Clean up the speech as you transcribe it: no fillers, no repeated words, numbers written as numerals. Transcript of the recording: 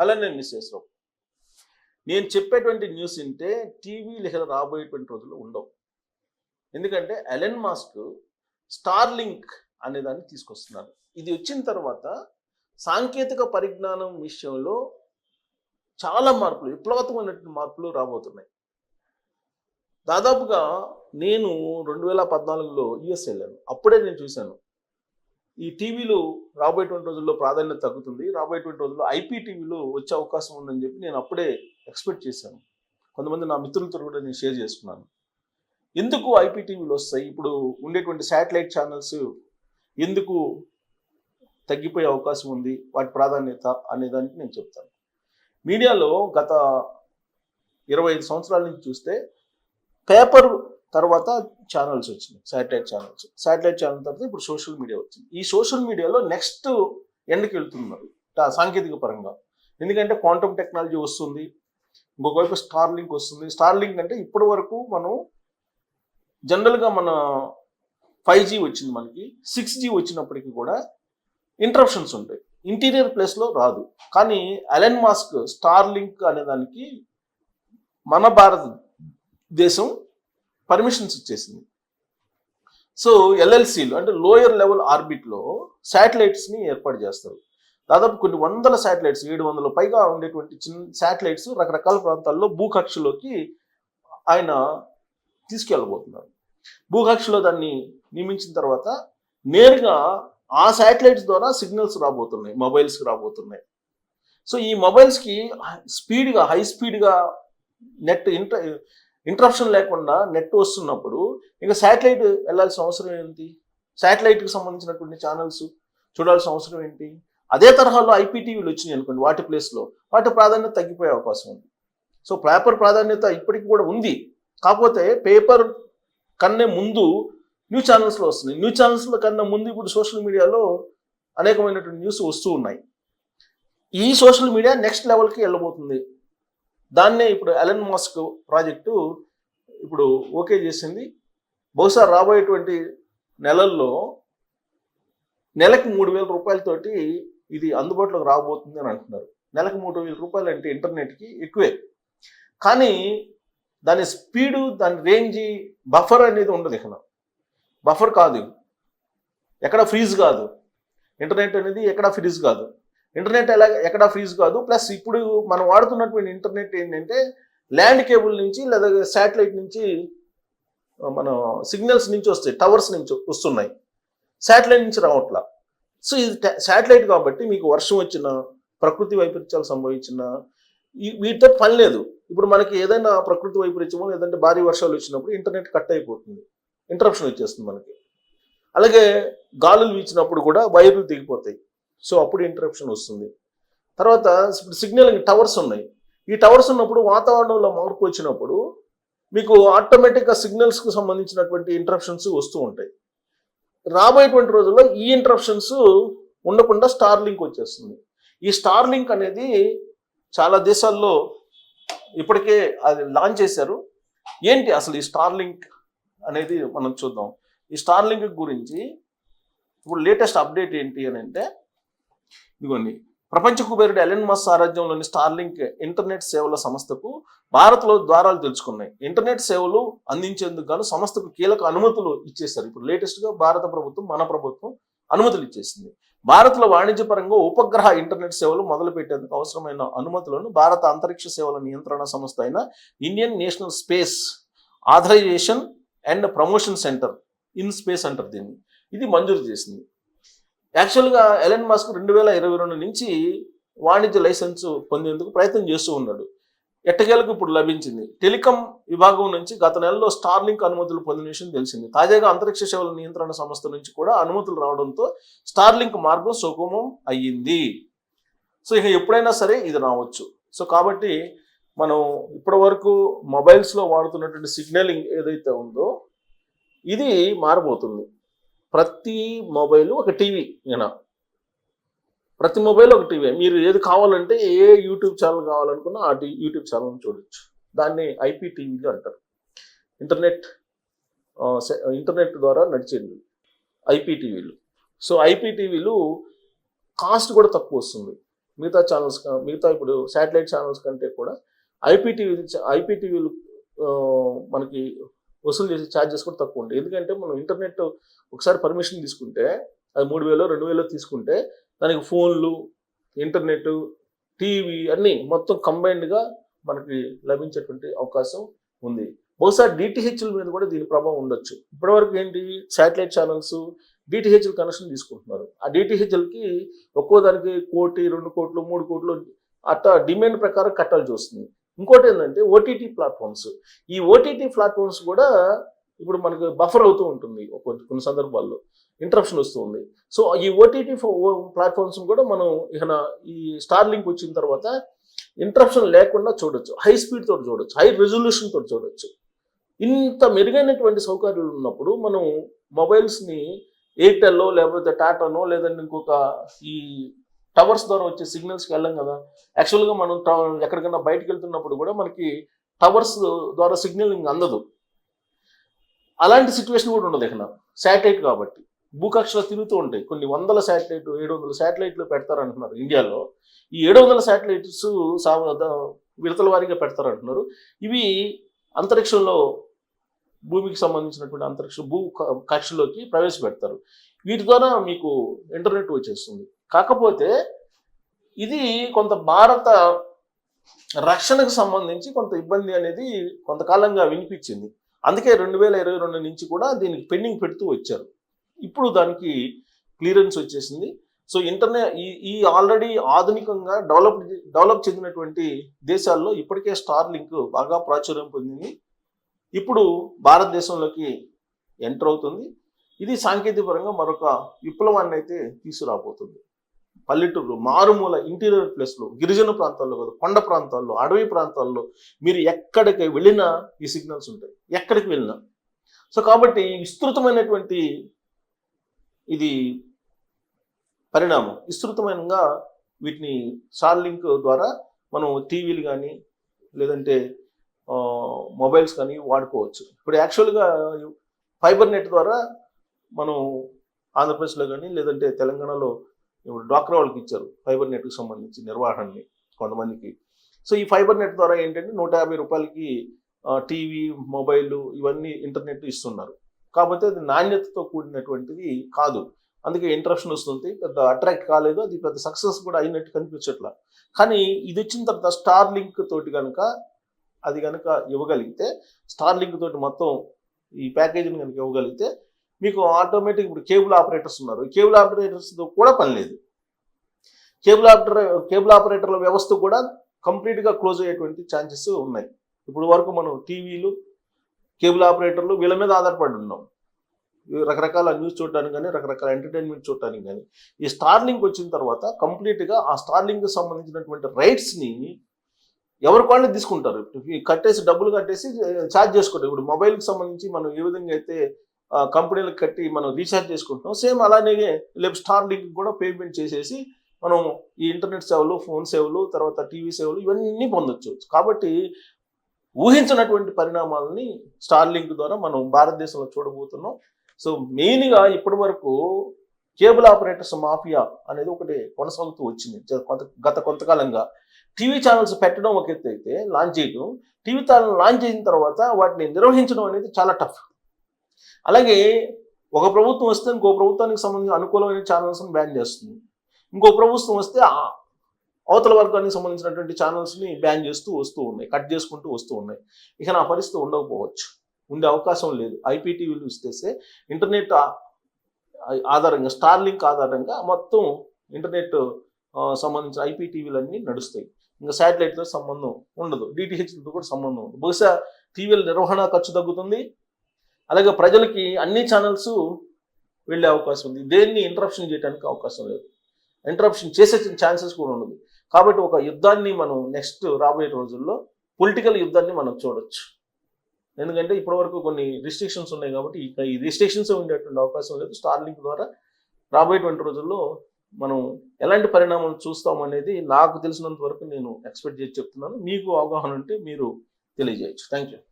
అలానే మిస్సెస్రావు నేను చెప్పేటువంటి న్యూస్ వింటే టీవీ లేదా రాబోయేటువంటి రోజుల్లో ఉండవు. ఎందుకంటే ఎలన్ మాస్క్ స్టార్లింక్ అనే దాన్ని తీసుకొస్తున్నారు. ఇది వచ్చిన తర్వాత సాంకేతిక పరిజ్ఞానం విషయంలో చాలా మార్పులు, విప్లవాత్మకమైనటువంటి మార్పులు రాబోతున్నాయి. దాదాపుగా నేను 2014లో యుఎస్ వెళ్ళాను. అప్పుడే నేను చూశాను ఈ టీవీలు రాబోయేటువంటి రోజుల్లో ప్రాధాన్యత తగ్గుతుంది, రాబోయేటువంటి రోజుల్లో ఐపీటీవీలు వచ్చే అవకాశం ఉందని చెప్పి నేను అప్పుడే ఎక్స్పెక్ట్ చేశాను. కొంతమంది నా మిత్రులతో కూడా నేను షేర్ చేసుకున్నాను. ఎందుకు ఐపీటీవీలు వస్తాయి, ఇప్పుడు ఉండేటువంటి శాటిలైట్ ఛానల్స్ ఎందుకు తగ్గిపోయే అవకాశం ఉంది, వాటి ప్రాధాన్యత అనేదానికి నేను చెప్తాను. మీడియాలో గత 25 సంవత్సరాల నుంచి చూస్తే పేపర్ తర్వాత ఛానల్స్ వచ్చినాయి, శాటిలైట్ ఛానల్స్. శాటిలైట్ ఛానల్ తర్వాత ఇప్పుడు సోషల్ మీడియా వచ్చింది. ఈ సోషల్ మీడియాలో నెక్స్ట్ ఎండ్కి వెళ్తున్నారు సాంకేతిక పరంగా. ఎందుకంటే క్వాంటమ్ టెక్నాలజీ వస్తుంది, ఇంకొక వైపు స్టార్లింక్ వస్తుంది. స్టార్లింక్ అంటే ఇప్పటి వరకు మనం జనరల్గా మన 5G వచ్చింది, మనకి 6G వచ్చినప్పటికీ కూడా ఇంటరప్షన్స్ ఉంటాయి, ఇంటీరియర్ ప్లేస్లో రాదు. కానీ ఎలన్ మాస్క్ స్టార్లింక్ అనే దానికి మన భారతదేశం పర్మిషన్స్ ఇచ్చేసింది. సో ఎల్ఎల్సీలు అంటే లోయర్ లెవెల్ ఆర్బిట్లో శాటిలైట్స్ని ఏర్పాటు చేస్తారు. దాదాపు కొన్ని వందల శాటిలైట్స్, 700 పైగా ఉండేటువంటి చిన్న శాటిలైట్స్ రకరకాల ప్రాంతాల్లో భూకక్షలోకి ఆయన తీసుకెళ్ళబోతున్నారు. భూకక్షలో దాన్ని నియమించిన తర్వాత నేరుగా ఆ శాటిలైట్స్ ద్వారా సిగ్నల్స్ రాబోతున్నాయి, మొబైల్స్కి రాబోతున్నాయి. సో ఈ మొబైల్స్కి స్పీడ్గా, హై స్పీడ్గా నెట్ ఇంటరప్షన్ లేకుండా నెట్ వస్తున్నప్పుడు ఇంకా శాటిలైట్ వెళ్ళాల్సిన అవసరం ఏంటి, శాటిలైట్కి సంబంధించినటువంటి ఛానల్స్ చూడాల్సిన అవసరం ఏంటి. అదే తరహాలో ఐపీటీవీలు వచ్చినాయి అనుకోండి, వాటి ప్లేస్లో వాటి ప్రాధాన్యత తగ్గిపోయే అవకాశం ఉంది. సో పేపర్ ప్రాధాన్యత ఇప్పటికి కూడా ఉంది, కాకపోతే పేపర్ కన్నా ముందు న్యూస్ ఛానల్స్లో వస్తున్నాయి. న్యూస్ ఛానల్స్లో కన్నా ముందు ఇప్పుడు సోషల్ మీడియాలో అనేకమైనటువంటి న్యూస్ వస్తూ ఉన్నాయి. ఈ సోషల్ మీడియా నెక్స్ట్ లెవెల్కి వెళ్ళబోతుంది. దాన్నే ఇప్పుడు ఎలన్ మాస్క్ ప్రాజెక్టు ఇప్పుడు ఓకే చేసింది. బహుశా రాబోయేటువంటి నెలల్లో నెలకు 3,000 రూపాయలతోటి ఇది అందుబాటులోకి రాబోతుంది అని అంటున్నారు. నెలకు 3,000 రూపాయలు అంటే ఇంటర్నెట్కి ఎక్కువే, కానీ దాని స్పీడు, దాని రేంజి, బఫర్ అనేది ఉండదు. ఇక్కడ బఫర్ కాదు, ఎక్కడ ఫ్రీజ్ కాదు. ఇంటర్నెట్ అనేది ఎక్కడ ఫ్రీజ్ కాదు, ఇంటర్నెట్ ఎక్కడ ఫ్రీజ్ కాదు. ప్లస్ ఇప్పుడు మనం వాడుతున్నటువంటి ఇంటర్నెట్ ఏంటంటే ల్యాండ్ కేబుల్ నుంచి లేదా శాటిలైట్ నుంచి మన సిగ్నల్స్ నుంచి వస్తాయి, టవర్స్ నుంచి వస్తున్నాయి, శాటిలైట్ నుంచి రావట్లా. సో ఇది శాటిలైట్ కాబట్టి మీకు వర్షం వచ్చినా, ప్రకృతి వైపరీత్యాలు సంభవించినా వీటితో పని లేదు. ఇప్పుడు మనకి ఏదైనా ప్రకృతి వైపరీత్యమో లేదంటే భారీ వర్షాలు వచ్చినప్పుడు ఇంటర్నెట్ కట్ అయిపోతుంది, ఇంటరప్షన్ వచ్చేస్తుంది మనకి. అలాగే గాలులు వీచినప్పుడు కూడా వైర్లు తెగిపోతాయి, సో అప్పుడు ఇంటరప్షన్ వస్తుంది. తర్వాత ఇప్పుడు సిగ్నల్ టవర్స్ ఉన్నాయి. ఈ టవర్స్ ఉన్నప్పుడు వాతావరణంలో మార్పు వచ్చినప్పుడు మీకు ఆటోమేటిక్గా సిగ్నల్స్కి సంబంధించినటువంటి ఇంటరప్షన్స్ వస్తూ ఉంటాయి. రాబోయేటువంటి రోజుల్లో ఈ ఇంటరప్షన్స్ ఉండకుండా స్టార్లింక్ వచ్చేస్తుంది. ఈ స్టార్లింక్ అనేది చాలా దేశాల్లో ఇప్పటికే అది లాంచ్ చేశారు. ఏంటి అసలు ఈ స్టార్లింక్ అనేది మనం చూద్దాం. ఈ స్టార్లింక్ గురించి ఇప్పుడు లేటెస్ట్ అప్డేట్ ఏంటి అని అంటే, ఇదిగోండి, ప్రపంచ కుబేరుడు ఎలన్ మాస్క్ సారథ్యంలోని స్టార్లింక్ ఇంటర్నెట్ సేవల సంస్థకు భారత్లో ద్వారాలు తెలుసుకున్నాయి. ఇంటర్నెట్ సేవలు అందించేందుకు గాను సంస్థకు కీలక అనుమతులు ఇచ్చేశారు. ఇప్పుడు లేటెస్ట్గా భారత ప్రభుత్వం, మన ప్రభుత్వం అనుమతులు ఇచ్చేసింది. భారత్లో వాణిజ్యపరంగా ఉపగ్రహ ఇంటర్నెట్ సేవలు మొదలు పెట్టేందుకు అవసరమైన అనుమతులను భారత అంతరిక్ష సేవల నియంత్రణ సంస్థ అయిన Indian national space authorization and promotion centre, in space అంటారు దీన్ని, ఇది మంజూరు చేసింది. యాక్చువల్గా ఎలన్ మాస్క్ 2022 నుంచి వాణిజ్య లైసెన్స్ పొందేందుకు ప్రయత్నం చేస్తూ ఉన్నాడు. ఎట్టకేలకు ఇప్పుడు లభించింది. టెలికాం విభాగం నుంచి గత నెలలో స్టార్లింక్ అనుమతులు పొందిన విషయం తెలిసింది. తాజాగా అంతరిక్ష సేవల నియంత్రణ సంస్థ నుంచి కూడా అనుమతులు రావడంతో స్టార్లింక్ మార్గం సుగమం అయ్యింది. సో ఇక ఎప్పుడైనా సరే ఇది రావచ్చు. సో కాబట్టి మనం ఇప్పటి వరకు మొబైల్స్లో వాడుతున్నటువంటి సిగ్నలింగ్ ఏదైతే ఉందో ఇది మారబోతుంది. ప్రతి మొబైలు ఒక టీవీ, ప్రతి మొబైల్ ఒక టీవీ. మీరు ఏది కావాలంటే ఏ యూట్యూబ్ ఛానల్ కావాలనుకున్నా ఆ యూట్యూబ్ ఛానల్ చూడొచ్చు. దాన్ని ఐపీటీవీలు అంటారు. ఇంటర్నెట్ ద్వారా నడిచేది ఐపీటీవీలు. సో ఐపీటీవీలు కాస్ట్ కూడా తక్కువ వస్తుంది. మిగతా ఛానల్స్ మిగతా ఇప్పుడు శాటిలైట్ ఛానల్స్ కంటే కూడా ఐపీటీవీలు మనకి వసూలు చేసే ఛార్జెస్ కూడా తక్కువ ఉంటాయి. ఎందుకంటే మనం ఇంటర్నెట్ ఒకసారి పర్మిషన్ తీసుకుంటే అది 3,000 2,000 తీసుకుంటే దానికి ఫోన్లు, ఇంటర్నెట్, టీవీ అన్నీ మొత్తం కంబైన్డ్గా మనకి లభించేటువంటి అవకాశం ఉంది. బహుశా డిటిహెచ్ల మీద కూడా దీని ప్రభావం ఉండొచ్చు. ఇప్పటివరకు ఏంటి, శాటిలైట్ ఛానల్స్ డిటిహెచ్ఎల్ కనెక్షన్ తీసుకుంటున్నారు. ఆ డిటిహెచ్ఎల్కి ఒక్కో దానికి 1 కోటి 2 కోట్లు 3 కోట్లు అట్లా డిమాండ్ ప్రకారం కట్టాల్సి వస్తుంది. ఇంకోటి ఏంటంటే ఓటీటీ ప్లాట్ఫామ్స్. ఈ ఓటీటీ ప్లాట్ఫామ్స్ కూడా ఇప్పుడు మనకు బఫర్ అవుతూ ఉంటుంది కొన్ని సందర్భాల్లో, ఇంటరప్షన్ వస్తుంది. సో ఈ ఓటీటీ ప్లాట్ఫామ్స్ కూడా మనం ఇక ఈ స్టార్లింక్ వచ్చిన తర్వాత ఇంటరప్షన్ లేకుండా చూడొచ్చు, హై స్పీడ్ తోటి చూడొచ్చు, హై రెజల్యూషన్ తోటి చూడొచ్చు. ఇంత మెరుగైనటువంటి సౌకర్యాలు ఉన్నప్పుడు మనం మొబైల్స్ని ఎయిర్టెల్లో లేకపోతే టాటానో లేదంటే ఇంకొక ఈ టవర్స్ ద్వారా వచ్చే సిగ్నల్స్కి వెళ్ళాం కదా. యాక్చువల్గా మనం ఎక్కడికైనా బయటకు వెళ్తున్నప్పుడు కూడా మనకి టవర్స్ ద్వారా సిగ్నల్ ఇంక అందదు. అలాంటి సిచ్యువేషన్ కూడా ఉండదు ఇక్కడ, శాటిలైట్ కాబట్టి. భూకక్షలో తిరుగుతూ ఉంటాయి కొన్ని వందల శాటిలైట్, 700 శాటిలైట్లు పెడతారంటున్నారు ఇండియాలో. ఈ 700 శాటిలైట్స్ విడతల వారీగా పెడతారంటున్నారు. ఇవి అంతరిక్షంలో భూమికి సంబంధించినటువంటి అంతరిక్ష కక్షలోకి ప్రవేశపెడతారు. వీటి ద్వారా మీకు ఇంటర్నెట్ వచ్చేస్తుంది. కాకపోతే ఇది కొంత భారత రక్షణకు సంబంధించి కొంత ఇబ్బంది అనేది కొంతకాలంగా వినిపించింది. అందుకే 2022 నుంచి కూడా దీనికి పెండింగ్ పెడుతూ వచ్చారు. ఇప్పుడు దానికి క్లియరెన్స్ వచ్చేసింది. సో ఇంటర్నెట్ ఈ ఆల్రెడీ ఆధునికంగా డెవలప్ చెందినటువంటి దేశాల్లో ఇప్పటికే స్టార్లింక్ బాగా ప్రాచుర్యం పొందింది. ఇప్పుడు భారతదేశంలోకి ఎంటర్ అవుతుంది. ఇది సాంకేతిక పరంగా మరొక విప్లవాన్ని అయితే తీసుకురాబోతుంది. పల్లెటూరు, మారుమూల ఇంటీరియర్ ప్లేస్లో, గిరిజన ప్రాంతాల్లో కాదు, కొండ ప్రాంతాల్లో, అడవి ప్రాంతాల్లో మీరు ఎక్కడికి వెళ్ళినా ఈ సిగ్నల్స్ ఉంటాయి, ఎక్కడికి వెళ్ళినా. సో కాబట్టి విస్తృతమైనటువంటి ఇది పరిణామం. విస్తృతమైనగా వీటిని స్టార్లింక్ ద్వారా మనం టీవీలు కానీ లేదంటే మొబైల్స్ కానీ వాడుకోవచ్చు. ఇప్పుడు యాక్చువల్గా ఫైబర్ నెట్ ద్వారా మనం ఆంధ్రప్రదేశ్లో కానీ లేదంటే తెలంగాణలో ఇప్పుడు డ్వాక్రా వాళ్ళకి ఇచ్చారు ఫైబర్ నెట్కి సంబంధించి నిర్వహణని కొంతమందికి. సో ఈ ఫైబర్ నెట్ ద్వారా ఏంటంటే 150 రూపాయలకి టీవీ, మొబైల్ ఇవన్నీ ఇంటర్నెట్ ఇస్తున్నారు. కాకపోతే అది నాణ్యతతో కూడినటువంటిది కాదు. అందుకే ఇంటరప్షన్ వస్తుంది, పెద్ద అట్రాక్ట్ కాలేదు, అది పెద్ద సక్సెస్ కూడా అయినట్టు కనిపించట్లా. కానీ ఇది వచ్చిన తర్వాత స్టార్లింక్ తోటి కనుక ఇవ్వగలిగితే, స్టార్లింక్ తోటి మొత్తం ఈ ప్యాకేజీని కనుక ఇవ్వగలిగితే మీకు ఆటోమేటిక్ ఇప్పుడు కేబుల్ ఆపరేటర్స్ ఉన్నారు, కేబుల్ ఆపరేటర్స్తో కూడా పని లేదు. కేబుల్ ఆపరేటర్ల వ్యవస్థ కూడా కంప్లీట్గా క్లోజ్ అయ్యేటువంటి ఛాన్సెస్ ఉన్నాయి. ఇప్పుడు వరకు మనం టీవీలు, కేబుల్ ఆపరేటర్లు వీళ్ళ మీద ఆధారపడి ఉన్నాం, రకరకాల న్యూస్ చూడటానికి కానీ రకరకాల ఎంటర్టైన్మెంట్ చూడటానికి కానీ. ఈ స్టార్లింక్ వచ్చిన తర్వాత కంప్లీట్గా ఆ స్టార్లింక్కి సంబంధించినటువంటి రైట్స్ని ఎవరికి వాళ్ళు తీసుకుంటారు, డబ్బులు కట్టేసి ఛార్జ్ చేసుకుంటారు. ఇప్పుడు మొబైల్కి సంబంధించి మనం ఏ విధంగా అయితే కంపెనీలకు కట్టి మనం రీఛార్జ్ చేసుకుంటున్నాం, సేమ్ అలానే లేకపోతే స్టార్లింక్ కూడా పేమెంట్ చేసేసి మనం ఈ ఇంటర్నెట్ సేవలు, ఫోన్ సేవలు, తర్వాత టీవీ సేవలు ఇవన్నీ పొందొచ్చు. కాబట్టి ఊహించినటువంటి పరిణామాలని స్టార్లింక్ ద్వారా మనం భారతదేశంలో చూడబోతున్నాం. సో మెయిన్గా ఇప్పటి వరకు కేబుల్ ఆపరేటర్స్ మాఫియా అనేది ఒకటి కొనసాగుతూ వచ్చింది గత కొంతకాలంగా. టీవీ ఛానల్స్ పెట్టడం ఒక ఎత్తు అయితే, లాంచ్ చేయడం, టీవీ ఛానల్ లాంచ్ చేసిన తర్వాత వాటిని నిర్వహించడం అనేది చాలా టఫ్. అలాగే ఒక ప్రభుత్వం వస్తే ఇంకో ప్రభుత్వానికి సంబంధించిన అనుకూలమైన ఛానల్స్ని బ్యాన్ చేస్తుంది, ఇంకో ప్రభుత్వం వస్తే అవతల వర్గానికి సంబంధించినటువంటి ఛానల్స్ని బ్యాన్ చేస్తూ వస్తూ ఉన్నాయి, కట్ చేసుకుంటూ వస్తూ ఉన్నాయి. ఇక నా పరిస్థితి ఉండకపోవచ్చు, ఉండే అవకాశం లేదు. ఐపీటీవీలు ఇస్తే ఇంటర్నెట్ ఆధారంగా, స్టార్లింక్ ఆధారంగా మొత్తం ఇంటర్నెట్ సంబంధించిన ఐపీటీవీలన్నీ నడుస్తాయి. ఇంకా శాటిలైట్తో సంబంధం ఉండదు, డిటిహెచ్లతో కూడా సంబంధం ఉండదు. బహుశా టీవీల నిర్వహణ ఖర్చు తగ్గుతుంది, అలాగే ప్రజలకి అన్ని ఛానల్స్ వెళ్ళే అవకాశం ఉంది. దేన్ని ఇంటరప్షన్ చేయడానికి అవకాశం లేదు, ఇంటరప్షన్ చేసే ఛాన్సెస్ కూడా ఉండదు. కాబట్టి ఒక యుద్ధాన్ని మనం నెక్స్ట్ రాబోయే రోజుల్లో పొలిటికల్ యుద్ధాన్ని మనం చూడొచ్చు. ఎందుకంటే ఇప్పటివరకు కొన్ని రిస్ట్రిక్షన్స్ ఉన్నాయి కాబట్టి ఈ రిస్ట్రిక్షన్స్ ఉండేటువంటి అవకాశం లేదు. స్టార్లింక్ ద్వారా రాబోయేటువంటి రోజుల్లో మనం ఎలాంటి పరిణామాలు చూస్తామనేది నాకు తెలిసినంత వరకు నేను ఎక్స్పెక్ట్ చేసి చెప్తున్నాను. మీకు అవగాహన ఉంటే మీరు తెలియజేయచ్చు. Thank you.